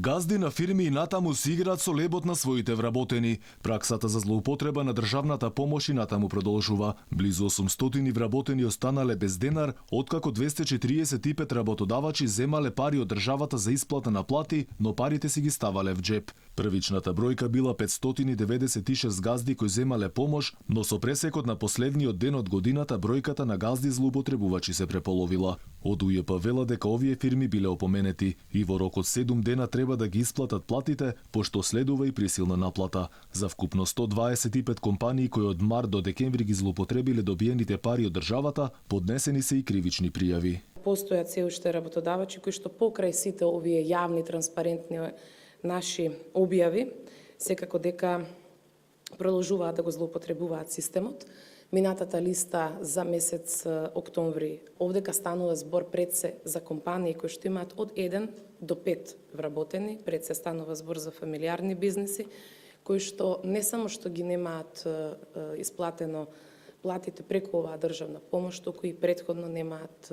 Газди на фирми и натаму си играат со лебот на своите вработени. Праксата за злоупотреба на државната помош и натаму продолжува. Близу 800 вработени останале без денар, откако 245 работодавачи земале пари од државата за исплата на плати, но парите си ги ставале в джеп. Првичната бројка била 596 газди кои земале помош, но со пресекот на последниот ден од годината бројката на газди злоупотребувачи се преполовила. Од УЈП вела дека овие фирми биле опоменети и во рок од 7 дена треба да ги исплатат платите, пошто следува и присилна наплата. За вкупно 125 компании кои од март до декември ги злоупотребиле добиените пари од државата, поднесени се и кривични пријави. Постојат се уште работодавачи кои што покрај сите овие јавни, транспарентни наши објави, секако дека продолжуваат да го злоупотребуваат системот. Минатата листа за месец октомври, овдека станува збор пред се за компании кои што имаат од 1 до 5 вработени, пред се станува збор за фамилиарни бизнеси, кои што не само што ги немаат исплатено платите преку оваа државна помош, туку и претходно немаат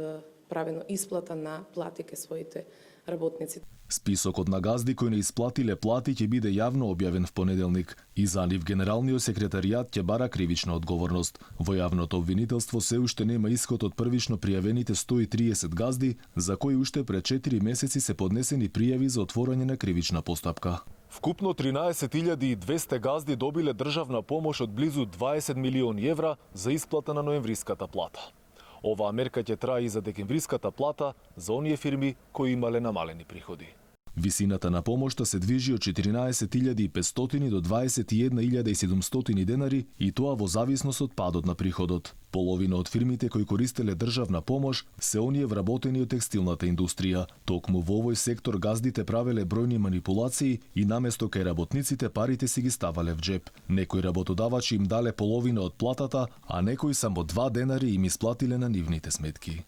правено исплата на плати ке своите работници. Списокот на газди кои не исплатиле плати ќе биде јавно објавен в понеделник и за нив Генералниот секретаријат ќе бара кривична одговорност. Во јавното обвинителство се уште нема исход од првично пријавените 130 газди, за кои уште пред 4 месеци се поднесени пријави за отворање на кривична постапка. Вкупно 13.200 газди добиле државна помош од близу 20 милиони евра за исплата на ноемвриската плата. Оваа мерка ќе трае и за декемвриската плата за оние фирми кои имале намалени приходи. Висината на помошта се движи од 14.500 до 21.700 денари и тоа во зависност од падот на приходот. Половина од фирмите кои користеле државна помош се оние вработени од текстилната индустрија. Токму во овој сектор газдите правеле бројни манипулации и наместо кај работниците парите си ги ставале в джеп. Некои работодавачи им дале половина од платата, а некои само 2 денари им исплатиле на нивните сметки.